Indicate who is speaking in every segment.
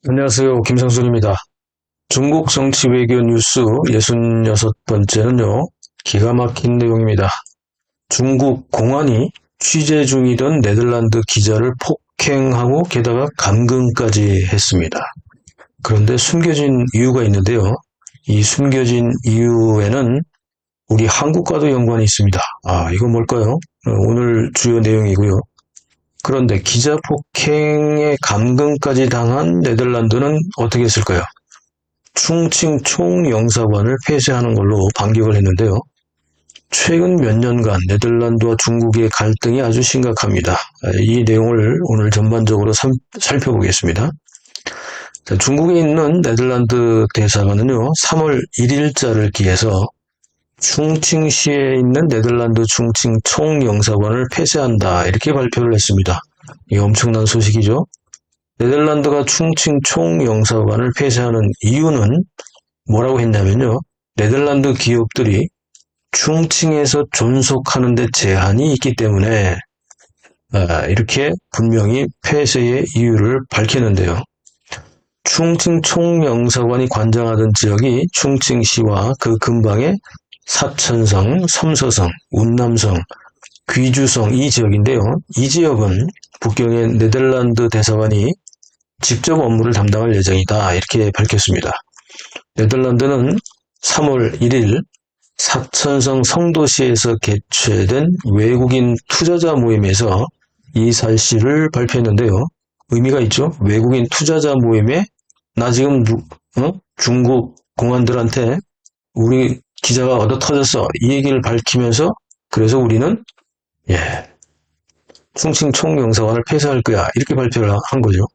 Speaker 1: 안녕하세요. 김성순입니다. 중국 정치 외교 뉴스 66번째는요, 기가 막힌 내용입니다. 중국 공안이 취재 중이던 네덜란드 기자를 폭행하고 게다가 감금까지 했습니다. 그런데 숨겨진 이유가 있는데요. 이 숨겨진 이유에는 우리 한국과도 연관이 있습니다. 이건 뭘까요? 오늘 주요 내용이고요. 그런데 기자 폭행에 감금까지 당한 네덜란드는 어떻게 했을까요? 충칭 총영사관을 폐쇄하는 걸로 반격을 했는데요. 최근 몇 년간 네덜란드와 중국의 갈등이 아주 심각합니다. 이 내용을 오늘 전반적으로 살펴보겠습니다. 중국에 있는 네덜란드 대사관은요, 3월 1일자를 기해서 충칭시에 있는 네덜란드 충칭 총영사관을 폐쇄한다, 이렇게 발표를 했습니다. 이 엄청난 소식이죠. 네덜란드가 충칭 총영사관을 폐쇄하는 이유는 뭐라고 했냐면요. 네덜란드 기업들이 충칭에서 존속하는 데 제한이 있기 때문에 이렇게 분명히 폐쇄의 이유를 밝히는데요. 충칭 총영사관이 관장하던 지역이 충칭시와 그 근방의 사천성, 섬서성, 운남성, 귀주성 이 지역인데요. 이 지역은 북경의 네덜란드 대사관이 직접 업무를 담당할 예정이다, 이렇게 밝혔습니다. 네덜란드는 3월 1일 사천성 성도시에서 개최된 외국인 투자자 모임에서 이 사실을 발표했는데요. 의미가 있죠. 외국인 투자자 모임에 나 지금 중국 공안들한테 우리 기자가 얻어 터졌어, 이 얘기를 밝히면서 그래서 우리는 충칭 총영사관을 폐쇄할 거야, 이렇게 발표를 한 거죠.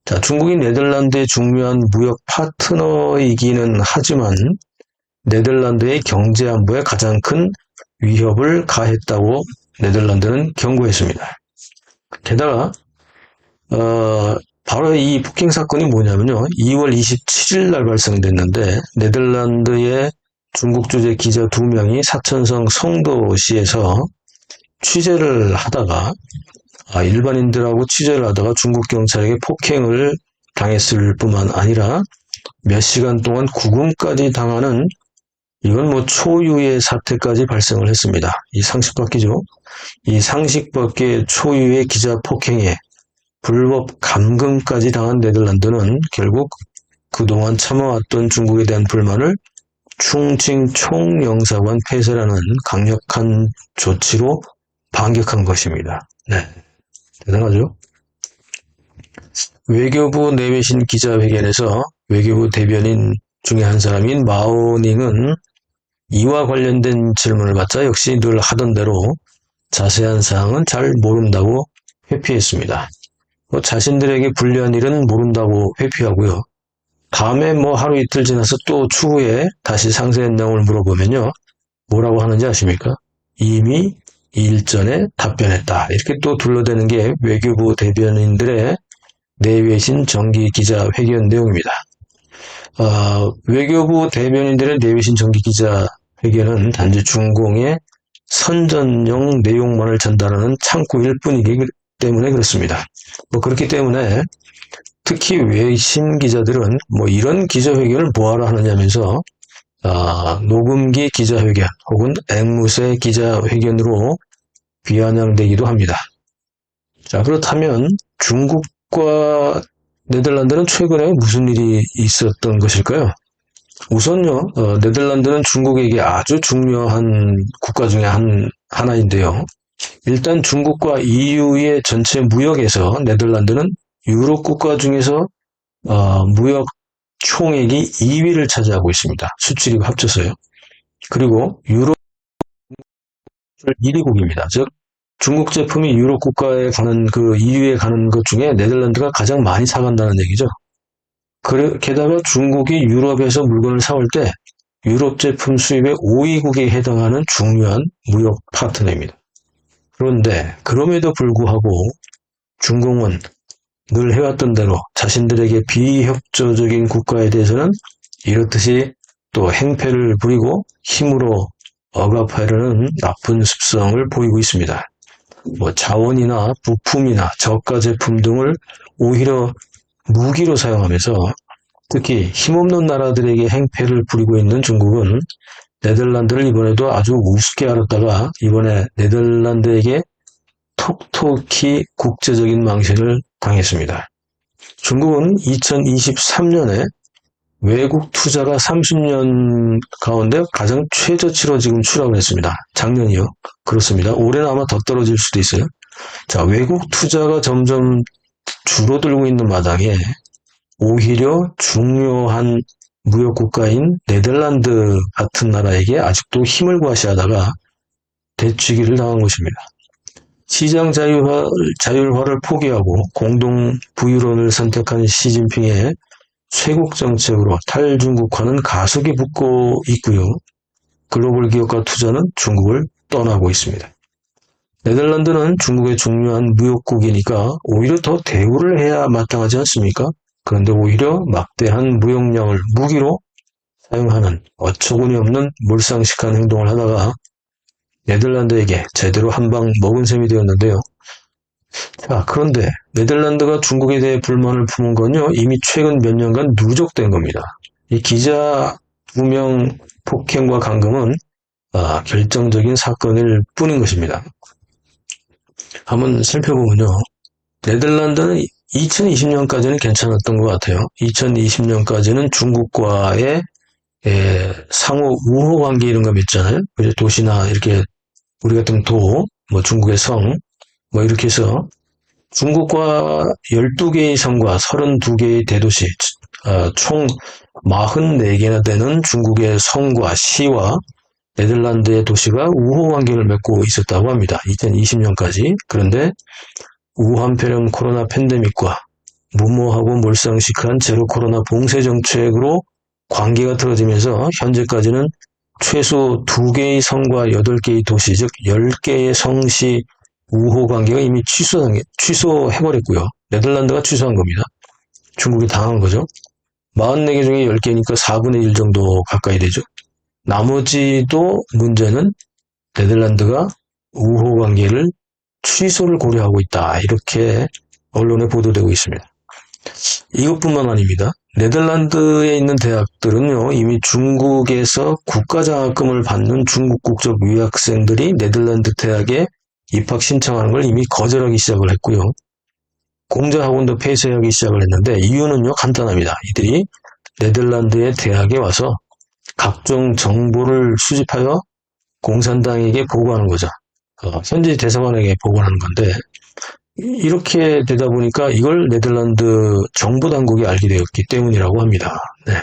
Speaker 1: 자, 중국이 네덜란드의 중요한 무역 파트너이기는 하지만 네덜란드의 경제 안보에 가장 큰 위협을 가했다고 네덜란드는 경고했습니다. 게다가 바로 이 폭행 사건이 뭐냐면요. 2월 27일 날 발생됐는데 네덜란드의 중국 주재 기자 2명이 사천성 성도시에서 취재를 하다가 일반인들하고 취재를 하다가 중국 경찰에게 폭행을 당했을 뿐만 아니라 몇 시간 동안 구금까지 당하는, 이건 뭐 초유의 사태까지 발생을 했습니다. 이 상식 밖이죠. 이 상식 밖의 초유의 기자 폭행에 불법 감금까지 당한 네덜란드는 결국 그동안 참아왔던 중국에 대한 불만을 충칭 총영사관 폐쇄라는 강력한 조치로 반격한 것입니다. 네, 대단하죠? 외교부 내외신 기자회견에서 외교부 대변인 중에 한 사람인 마오닝은 이와 관련된 질문을 받자 역시 늘 하던 대로 자세한 사항은 잘 모른다고 회피했습니다. 자신들에게 불리한 일은 모른다고 회피하고요. 다음에 하루 이틀 지나서 또 추후에 다시 상세한 내용을 물어보면요. 뭐라고 하는지 아십니까? 이미 일전에 답변했다, 이렇게 또 둘러대는 게 외교부 대변인들의 내외신 정기 기자회견 내용입니다. 외교부 대변인들의 내외신 정기 기자회견은 단지 중공의 선전용 내용만을 전달하는 창구일 뿐이기 때문에 그렇습니다. 그렇기 때문에 특히 외신 기자들은 이런 기자회견을 뭐하러 하느냐면서 녹음기 기자회견 혹은 앵무새 기자회견으로 비아냥되기도 합니다. 자, 그렇다면 중국과 네덜란드는 최근에 무슨 일이 있었던 것일까요? 우선요, 네덜란드는 중국에게 아주 중요한 국가 중에 하나인데요. 일단 중국과 EU의 전체 무역에서 네덜란드는 유럽 국가 중에서 무역 총액이 2위를 차지하고 있습니다. 수출입 합쳐서요. 그리고 유럽 1위국입니다. 즉 중국 제품이 유럽 국가에 가는 그 EU에 가는 것 중에 네덜란드가 가장 많이 사간다는 얘기죠. 게다가 중국이 유럽에서 물건을 사올 때 유럽 제품 수입의 5위국에 해당하는 중요한 무역 파트너입니다. 그런데 그럼에도 불구하고 중국은 늘 해왔던 대로 자신들에게 비협조적인 국가에 대해서는 이렇듯이 또 행패를 부리고 힘으로 억압하려는 나쁜 습성을 보이고 있습니다. 자원이나 부품이나 저가 제품 등을 오히려 무기로 사용하면서 특히 힘없는 나라들에게 행패를 부리고 있는 중국은 네덜란드를 이번에도 아주 우습게 알았다가 이번에 네덜란드에게 톡톡히 국제적인 망신을 당했습니다. 중국은 2023년에 외국 투자가 30년 가운데 가장 최저치로 지금 추락을 했습니다. 작년이요. 그렇습니다. 올해는 아마 더 떨어질 수도 있어요. 자, 외국 투자가 점점 줄어들고 있는 마당에 오히려 중요한 무역 국가인 네덜란드 같은 나라에게 아직도 힘을 과시하다가 되치기를 당한 것입니다. 시장 자율화를 포기하고 공동 부유론을 선택한 시진핑의 쇄국 정책으로 탈중국화는 가속이 붙고 있고요. 글로벌 기업과 투자는 중국을 떠나고 있습니다. 네덜란드는 중국의 중요한 무역국이니까 오히려 더 대우를 해야 마땅하지 않습니까? 그런데 오히려 막대한 무역량을 무기로 사용하는 어처구니 없는 몰상식한 행동을 하다가 네덜란드에게 제대로 한 방 먹은 셈이 되었는데요. 자, 그런데 네덜란드가 중국에 대해 불만을 품은 건요, 이미 최근 몇 년간 누적된 겁니다. 이 기자 2명 폭행과 감금은 결정적인 사건일 뿐인 것입니다. 한번 살펴보면요. 네덜란드는 2020년까지는 괜찮았던 것 같아요. 2020년까지는 중국과의 상호 우호 관계 이런 거 있잖아요. 도시나 이렇게 우리 같은 도, 중국의 성, 이렇게 해서 중국과 12개의 성과 32개의 대도시, 총 44개나 되는 중국의 성과 시와 네덜란드의 도시가 우호 관계를 맺고 있었다고 합니다. 2020년까지. 그런데 우한폐렴 코로나 팬데믹과 무모하고 몰상식한 제로 코로나 봉쇄 정책으로 관계가 틀어지면서 현재까지는 최소 2개의 성과 8개의 도시, 즉 10개의 성시 우호 관계가 이미 취소해버렸고요. 네덜란드가 취소한 겁니다. 중국이 당한 거죠. 44개 중에 10개니까 4분의 1 정도 가까이 되죠. 나머지도 문제는 네덜란드가 우호 관계를 취소를 고려하고 있다. 이렇게 언론에 보도되고 있습니다. 이것뿐만 아닙니다. 네덜란드에 있는 대학들은요, 이미 중국에서 국가장학금을 받는 중국 국적 유학생들이 네덜란드 대학에 입학 신청하는 걸 이미 거절하기 시작을 했고요. 공자학원도 폐쇄하기 시작을 했는데 이유는요, 간단합니다. 이들이 네덜란드의 대학에 와서 각종 정보를 수집하여 공산당에게 보고하는 거죠. 현지 대사관에게 보고하는 건데 이렇게 되다 보니까 이걸 네덜란드 정부 당국이 알게 되었기 때문이라고 합니다. 네.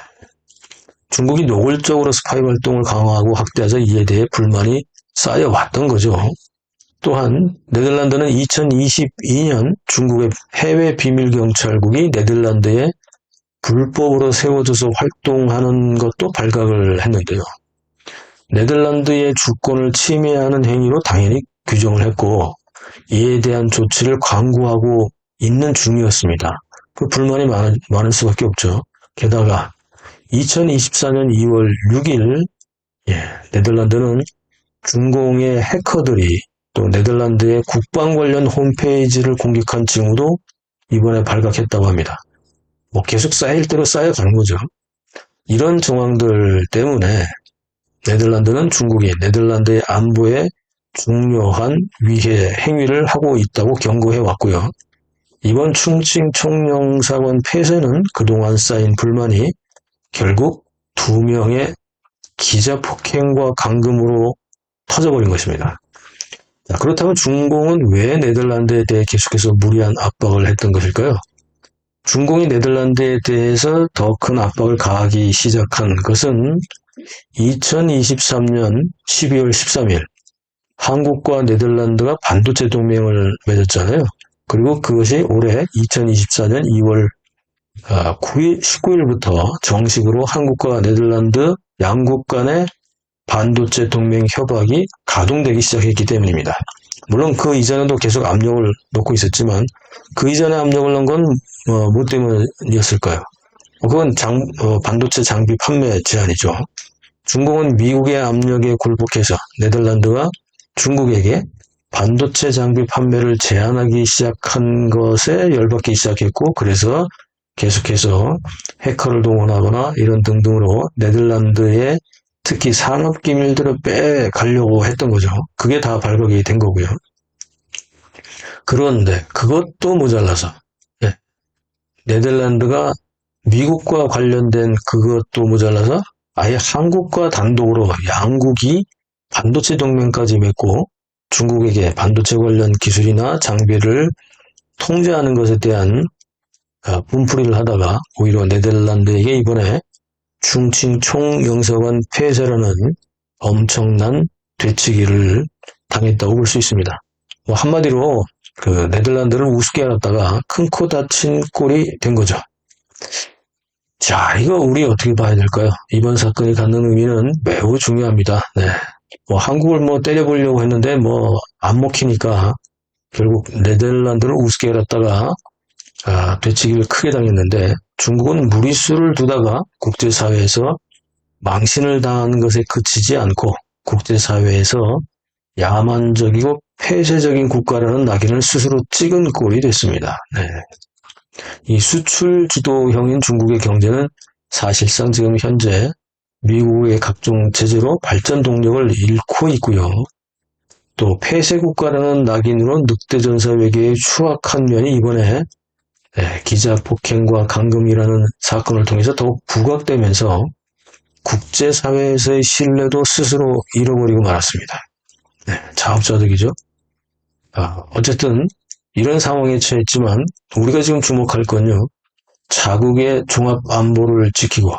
Speaker 1: 중국이 노골적으로 스파이 활동을 강화하고 확대하자 이에 대해 불만이 쌓여왔던 거죠. 또한 네덜란드는 2022년 중국의 해외 비밀경찰국이 네덜란드에 불법으로 세워져서 활동하는 것도 발각을 했는데요. 네덜란드의 주권을 침해하는 행위로 당연히 규정을 했고 이에 대한 조치를 강구하고 있는 중이었습니다. 그 불만이 많을 수밖에 없죠. 게다가 2024년 2월 6일 네덜란드는 중공의 해커들이 또 네덜란드의 국방 관련 홈페이지를 공격한 징후도 이번에 발각했다고 합니다. 계속 쌓일 대로 쌓여가는 거죠. 이런 정황들 때문에 네덜란드는 중국이 네덜란드의 안보에 중요한 위해 행위를 하고 있다고 경고해 왔고요. 이번 충칭 총영사관 폐쇄는 그동안 쌓인 불만이 결국 2명의 기자 폭행과 감금으로 터져버린 것입니다. 자, 그렇다면 중공은 왜 네덜란드에 대해 계속해서 무리한 압박을 했던 것일까요? 중공이 네덜란드에 대해서 더 큰 압박을 가하기 시작한 것은 2023년 12월 13일 한국과 네덜란드가 반도체 동맹을 맺었잖아요. 그리고 그것이 올해 2024년 2월 19일부터 정식으로 한국과 네덜란드 양국 간의 반도체 동맹 협약이 가동되기 시작했기 때문입니다. 물론 그 이전에도 계속 압력을 놓고 있었지만 그 이전에 압력을 넣은 건 뭐 때문이었을까요? 그건 반도체 장비 판매 제한이죠. 중공은 미국의 압력에 굴복해서 네덜란드가 중국에게 반도체 장비 판매를 제한하기 시작한 것에 열받기 시작했고 그래서 계속해서 해커를 동원하거나 이런 등등으로 네덜란드의 특히 산업 기밀들을 빼가려고 했던 거죠. 그게 다 발각이 된 거고요. 그런데 그것도 모자라서 네덜란드가 미국과 관련된 그것도 모자라서 아예 한국과 단독으로 양국이 반도체 동맹까지 맺고 중국에게 반도체 관련 기술이나 장비를 통제하는 것에 대한 분풀이를 하다가 오히려 네덜란드에게 이번에 중칭 총영사관 폐쇄라는 엄청난 되치기를 당했다고 볼 수 있습니다. 뭐 한마디로 그 네덜란드를 우습게 알았다가 큰 코 다친 꼴이 된 거죠. 자, 이거 우리 어떻게 봐야 될까요? 이번 사건이 갖는 의미는 매우 중요합니다. 네. 뭐 한국을 뭐 때려보려고 했는데 뭐 안 먹히니까 결국 네덜란드를 우습게 알았다가 되치기를 크게 당했는데 중국은 무리수를 두다가 국제사회에서 망신을 당하는 것에 그치지 않고 국제사회에서 야만적이고 폐쇄적인 국가라는 낙인을 스스로 찍은 꼴이 됐습니다. 네. 이 수출 주도형인 중국의 경제는 사실상 지금 현재 미국의 각종 제재로 발전 동력을 잃고 있고요. 또 폐쇄 국가라는 낙인으로 늑대 전사 외교에 추락한 면이 이번에 기자 폭행과 감금이라는 사건을 통해서 더욱 부각되면서 국제사회에서의 신뢰도 스스로 잃어버리고 말았습니다. 자업자득이죠. 어쨌든 이런 상황에 처했지만 우리가 지금 주목할 건요. 자국의 종합안보를 지키고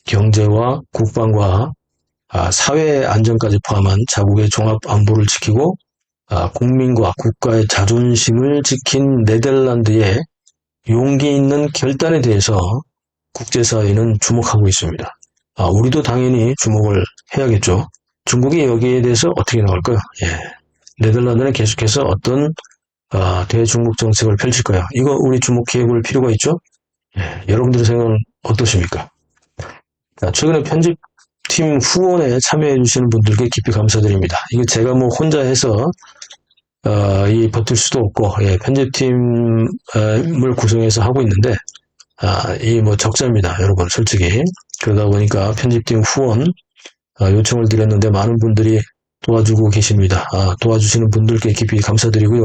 Speaker 1: 경제와 국방과 사회 안전까지 포함한 자국의 종합안보를 지키고 국민과 국가의 자존심을 지킨 네덜란드의 용기 있는 결단에 대해서 국제사회는 주목하고 있습니다. 우리도 당연히 주목을 해야겠죠. 중국이 여기에 대해서 어떻게 나올까요? 네덜란드는 계속해서 어떤 대중국 정책을 펼칠까요? 이거 우리 주목해 볼 필요가 있죠? 여러분들의 생각은 어떠십니까? 최근에 편집팀 후원에 참여해 주시는 분들께 깊이 감사드립니다. 이거 제가 뭐 혼자 해서 버틸 수도 없고 편집팀을 구성해서 하고 있는데 이 뭐 적자입니다, 여러분. 솔직히 그러다 보니까 편집팀 후원 요청을 드렸는데 많은 분들이 도와주고 계십니다. 도와주시는 분들께 깊이 감사드리고요.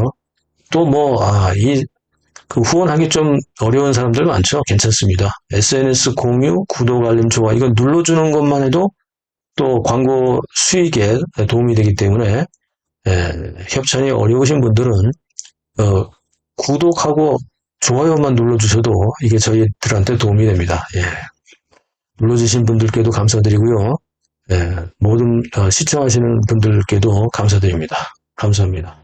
Speaker 1: 또 그 후원하기 좀 어려운 사람들 많죠. 괜찮습니다. SNS 공유, 구독, 알림, 좋아요 이건 눌러주는 것만 해도 또 광고 수익에 도움이 되기 때문에 협찬이 어려우신 분들은 구독하고 좋아요만 눌러주셔도 이게 저희들한테 도움이 됩니다. 눌러주신 분들께도 감사드리고요. 모든 시청하시는 분들께도 감사드립니다. 감사합니다.